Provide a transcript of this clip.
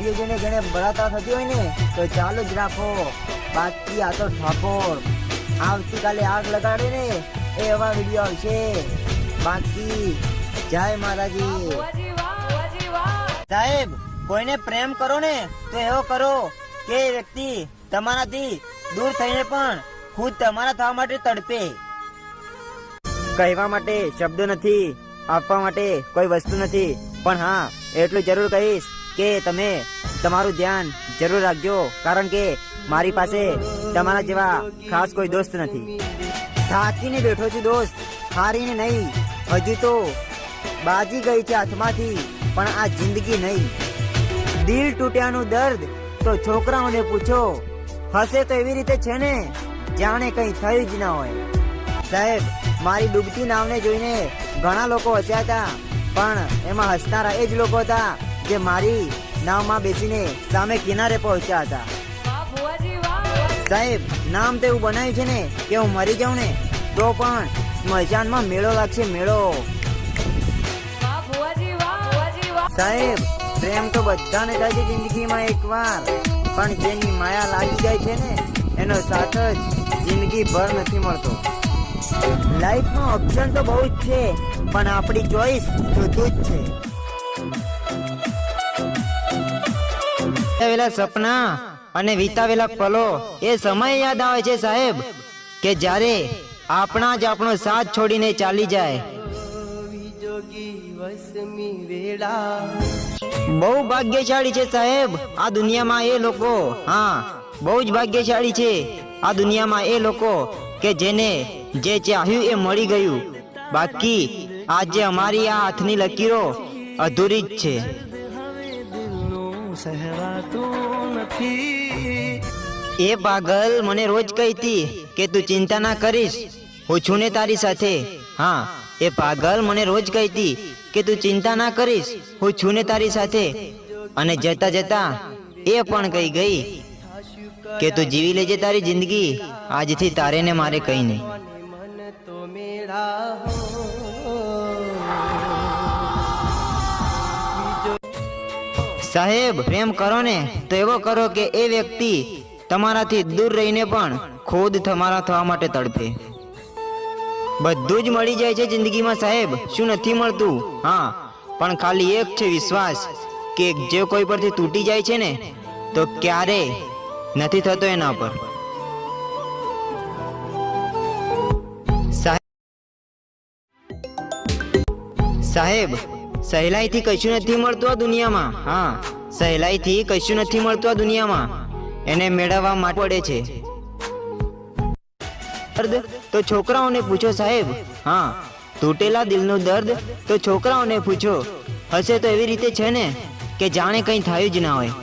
જેને જેને બળાતા થતી હોય ને તો ચાલુ જ રાખો, બાકી આ તો ઠાકોર આવતીકાલે આગ લગાડે ને એવા વિડીયો આવશે. બાકી જય માતાજી. સાહેબ, કોઈને પ્રેમ કરો ને તો એવો કરો કે એ વ્યક્તિ તમારાથી દૂર થઈને પણ ખુદ તમારા થવા માટે તડપે. કહેવા માટે શબ્દો નથી, આપવા માટે કોઈ વસ્તુ નથી, પણ હા એટલું જરૂર કહીશ કે તમે તમારું ધ્યાન જરૂર રાખજો, કારણ કે મારી પાસે તમારા જેવા ખાસ કોઈ દોસ્ત નથી. થાકીને બેઠો છું દોસ્ત, હારીને નહીં. હજુ તો બાજી ગઈ છે હાથમાંથી, પણ આ જિંદગી નહીં. દિલ તૂટ્યાનું દર્દ તો છોકરાઓને પૂછો, હશે તો એવી રીતે છે ને જાણે કંઈ થયું જ ના હોય. સાહેબ, મારી ડૂબતી નાવને જોઈને ઘણા લોકો હસ્યા હતા, પણ એમાં હસનારા એ જ લોકો હતા જે મારી નાવમાં બેસીને સામે કિનારે પહોંચ્યા હતા. સાહેબ, નામ તો એવું બનાવ્યું છે ને કે હું મરી જાઉં ને તો પણ સ્મશાનમાં મેળો લાગશે, મેળો. સાહેબ, પ્રેમ તો બધાને થાય છે જિંદગીમાં એકવાર, પણ જેની માયા લાગી જાય છે ને એનો સાથ જ જિંદગી ભર નથી મળતો. લાઈફમાં ઓપ્શન તો બહુ જ છે, પણ આપણી ચોઈસ જુદું જ છે. વિતાવેલા સપના અને વિતાવેલા પલો એ સમય યાદ આવે છે સાહેબ, કે જ્યારે આપણા જ આપણો સાથ છોડીને ચાલી જાય. બહુ ભાગ્યશાળી છે સાહેબ આ દુનિયામાં એ લોકો. હા, બહુ જ ભાગ્યશાળી છે આ દુનિયામાં એ લોકો કે જેને જે ચાહ્યું એ મળી ગયું. બાકી આજે અમારી આ હાથની લકીરો અધૂરી જ છે. એ પાગલ મને રોજ કહેતી કે તું ચિંતા ના કરીશ, હું છું ને તારી સાથે. હા, એ પાગલ મને રોજ કહેતી કે તું ચિંતા ના કરીશ, હું છું ને તારી સાથે. અને જતા જતા એ પણ કહી ગઈ કે તું જીવી લેજે તારી જિંદગી, આજથી તારે ને મારે કઈ નહીં. સાહેબ, પ્રેમ કરો ને તો એવો કરો કે એ વ્યક્તિ તમારાથી દૂર રહીને પણ ખુદ તમારા થવા માટે તડપે. બધું જ મળી જાય છે જિંદગીમાં સાહેબ, શું નથી મળતું? હા, પણ ખાલી એક છે વિશ્વાસ, કે જે કોઈ પરથી તૂટી જાય છે ને તો ક્યારે નથી થતો એના પર. સાહેબ, સહેલાઈથી કશું નથી મળતું આ દુનિયામાં. હા, સહેલાઈથી કશું નથી મળતું આ દુનિયામાં, એને મેળવવા માટે પડે છે. દર્દ તો છોકરાઓને પૂછો સાહેબ. હા, તૂટેલા દિલનું દર્દ તો છોકરાઓને પૂછો, હશે તો એવી રીતે છે ને કે જાણે કંઈ થયું જ ના હોય.